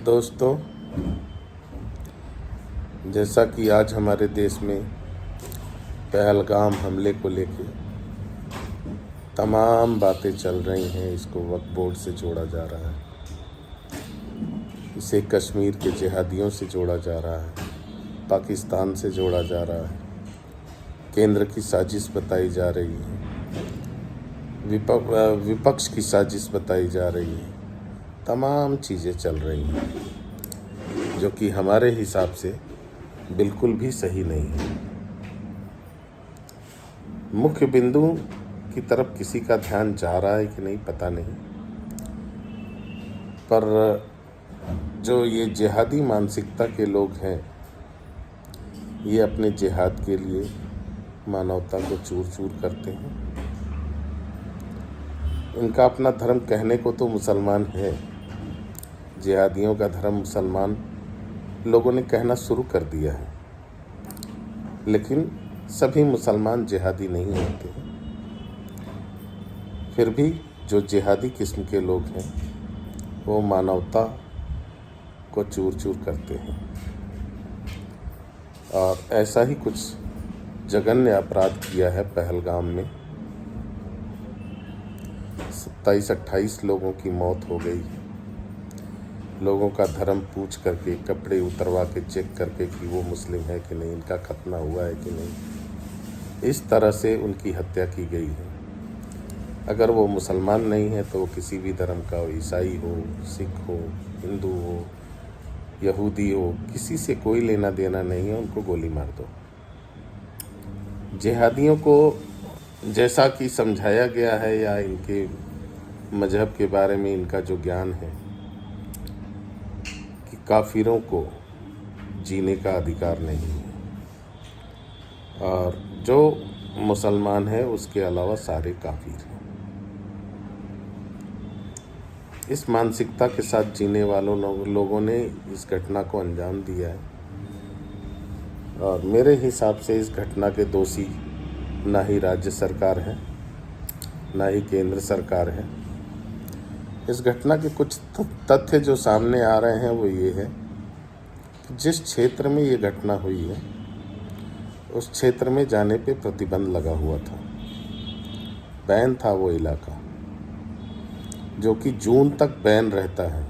दोस्तों, जैसा कि आज हमारे देश में पहलगाम हमले को लेके तमाम बातें चल रही हैं, इसको वक्फ बोर्ड से जोड़ा जा रहा है, इसे कश्मीर के जिहादियों से जोड़ा जा रहा है, पाकिस्तान से जोड़ा जा रहा है, केंद्र की साजिश बताई जा रही है, विपक्ष की साजिश बताई जा रही है। तमाम चीज़ें चल रही हैं जो कि हमारे हिसाब से बिल्कुल भी सही नहीं है। मुख्य बिंदु की तरफ किसी का ध्यान जा रहा है कि नहीं पता नहीं, पर जो ये जिहादी मानसिकता के लोग हैं, ये अपने जिहाद के लिए मानवता को चूर चूर करते हैं। इनका अपना धर्म कहने को तो मुसलमान है, जिहादियों का धर्म मुसलमान लोगों ने कहना शुरू कर दिया है, लेकिन सभी मुसलमान जिहादी नहीं होते हैं। फिर भी जो जिहादी किस्म के लोग हैं वो मानवता को चूर चूर करते हैं, और ऐसा ही कुछ जघन्य अपराध किया है पहलगाम में। 27-28 लोगों की मौत हो गई। लोगों का धर्म पूछ करके, कपड़े उतरवा के चेक करके कि वो मुस्लिम है कि नहीं, इनका खतना हुआ है कि नहीं, इस तरह से उनकी हत्या की गई है। अगर वो मुसलमान नहीं है तो वो किसी भी धर्म का हो, ईसाई हो, सिख हो, हिंदू हो, यहूदी हो, किसी से कोई लेना देना नहीं है, उनको गोली मार दो। जिहादियों को जैसा कि समझाया गया है, या इनके मजहब के बारे में इनका जो ज्ञान है कि काफिरों को जीने का अधिकार नहीं है, और जो मुसलमान है उसके अलावा सारे काफिर हैं। इस मानसिकता के साथ जीने वालों लोगों ने इस घटना को अंजाम दिया है, और मेरे हिसाब से इस घटना के दोषी ना ही राज्य सरकार है, ना ही केंद्र सरकार है। इस घटना के कुछ तथ्य जो सामने आ रहे हैं वो ये है कि जिस क्षेत्र में ये घटना हुई है उस क्षेत्र में जाने पे प्रतिबंध लगा हुआ था, बैन था वो इलाका, जो कि जून तक बैन रहता है,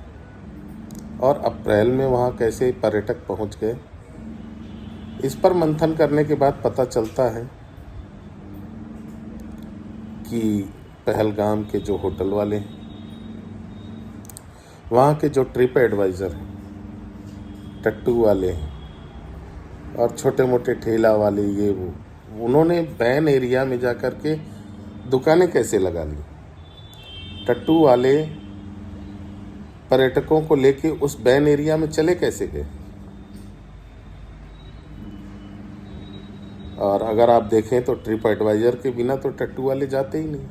और अप्रैल में वहाँ कैसे पर्यटक पहुँच गए, इस पर मंथन करने के बाद पता चलता है कि पहलगाम के जो होटल वाले हैं, वहाँ के जो ट्रिप एडवाइज़र हैं, टट्टू वाले हैं, और छोटे मोटे ठेला वाले, ये वो, उन्होंने बैन एरिया में जा कर के दुकानें कैसे लगा ली। टट्टू वाले पर्यटकों को लेके उस बैन एरिया में चले कैसे गए। और अगर आप देखें तो ट्रिप एडवाइज़र के बिना तो टट्टू वाले जाते ही नहीं।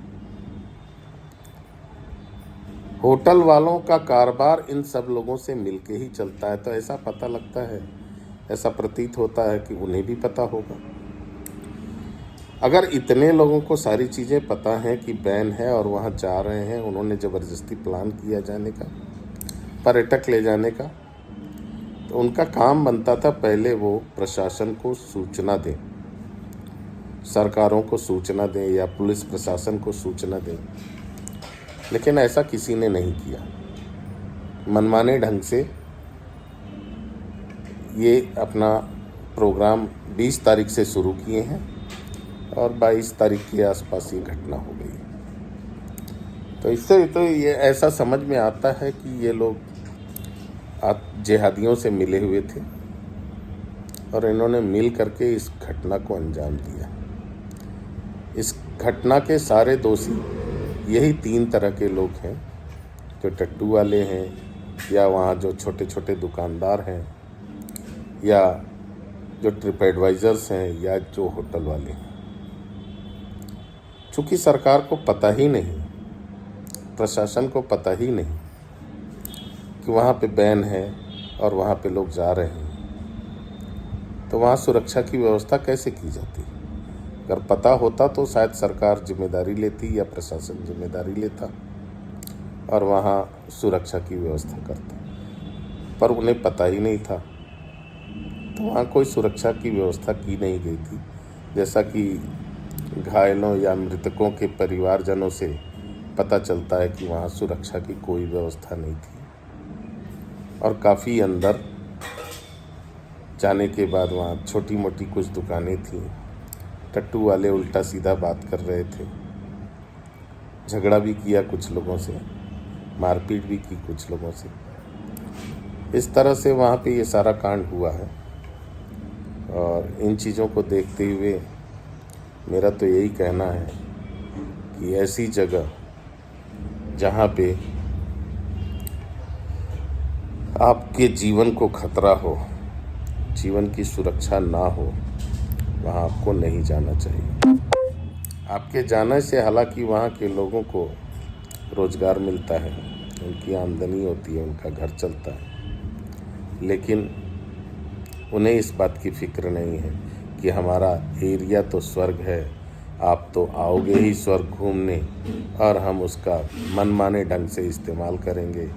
होटल वालों का कारोबार इन सब लोगों से मिलके ही चलता है, तो ऐसा पता लगता है, ऐसा प्रतीत होता है कि उन्हें भी पता होगा। अगर इतने लोगों को सारी चीज़ें पता हैं कि बैन है और वहाँ जा रहे हैं, उन्होंने ज़बरदस्ती प्लान किया जाने का, पर्यटक ले जाने का, तो उनका काम बनता था पहले वो प्रशासन को सूचना दें, सरकारों को सूचना दें, या पुलिस प्रशासन को सूचना दें, लेकिन ऐसा किसी ने नहीं किया। मनमाने ढंग से ये अपना प्रोग्राम 20 तारीख से शुरू किए हैं, और 22 तारीख के आसपास ये घटना हो गई। तो इससे तो ये ऐसा समझ में आता है कि ये लोग जिहादियों से मिले हुए थे, और इन्होंने मिल करके इस घटना को अंजाम दिया। इस घटना के सारे दोषी यही 3 तरह के लोग हैं, जो टट्टू वाले हैं, या वहाँ जो छोटे छोटे दुकानदार हैं, या जो ट्रिप एडवाइज़र्स हैं, या जो होटल वाले हैं। चूँकि सरकार को पता ही नहीं, प्रशासन को पता ही नहीं कि वहाँ पे बैन है और वहाँ पे लोग जा रहे हैं, तो वहाँ सुरक्षा की व्यवस्था कैसे की जाती। अगर पता होता तो शायद सरकार जिम्मेदारी लेती, या प्रशासन जिम्मेदारी लेता, और वहाँ सुरक्षा की व्यवस्था करता। पर उन्हें पता ही नहीं था। तो वहाँ कोई सुरक्षा की व्यवस्था की नहीं गई थी, जैसा कि घायलों या मृतकों के परिवारजनों से पता चलता है कि वहाँ सुरक्षा की कोई व्यवस्था नहीं थी। और काफ़ी अंदर जाने के बाद वहाँ छोटी मोटी कुछ दुकानें थीं। टट्टू वाले उल्टा सीधा बात कर रहे थे, झगड़ा भी किया कुछ लोगों से, मारपीट भी की कुछ लोगों से। इस तरह से वहाँ पे ये सारा कांड हुआ है। और इन चीज़ों को देखते हुए मेरा तो यही कहना है कि ऐसी जगह जहाँ पे आपके जीवन को खतरा हो, जीवन की सुरक्षा ना हो, वहाँ आपको नहीं जाना चाहिए। आपके जाने से हालांकि वहाँ के लोगों को रोज़गार मिलता है, उनकी आमदनी होती है, उनका घर चलता है, लेकिन उन्हें इस बात की फिक्र नहीं है कि हमारा एरिया तो स्वर्ग है, आप तो आओगे ही स्वर्ग घूमने और हम उसका मनमाने ढंग से इस्तेमाल करेंगे,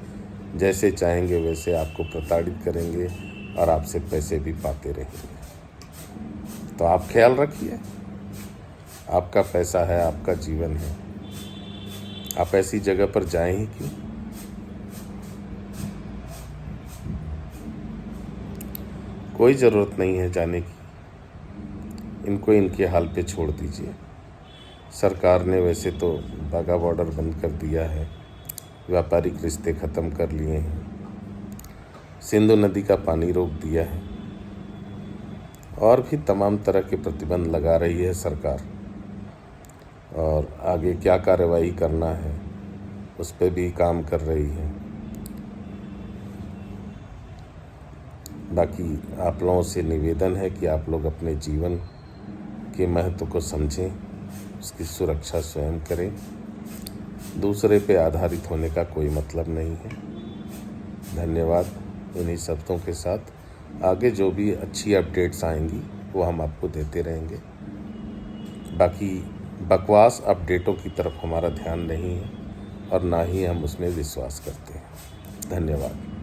जैसे चाहेंगे वैसे आपको प्रताड़ित करेंगे और आपसे पैसे भी पाते रहेंगे। तो आप ख्याल रखिए, आपका पैसा है, आपका जीवन है, आप ऐसी जगह पर जाएं ही क्यों। कोई ज़रूरत नहीं है जाने की, इनको इनके हाल पे छोड़ दीजिए। सरकार ने वैसे तो बाघा बॉर्डर बंद कर दिया है, व्यापारिक रिश्ते ख़त्म कर लिए हैं, सिंधु नदी का पानी रोक दिया है और भी तमाम तरह के प्रतिबंध लगा रही है सरकार। और आगे क्या कार्रवाई करना है उस पर भी काम कर रही है। बाकी आप लोगों से निवेदन है कि आप लोग अपने जीवन के महत्व को समझें, उसकी सुरक्षा स्वयं करें। दूसरे पे आधारित होने का कोई मतलब नहीं है। धन्यवाद। इन्हीं शब्दों के साथ आगे जो भी अच्छी अपडेट्स आएंगी वो हम आपको देते रहेंगे। बाकी बकवास अपडेटों की तरफ हमारा ध्यान नहीं है और ना ही हम उसमें विश्वास करते हैं। धन्यवाद।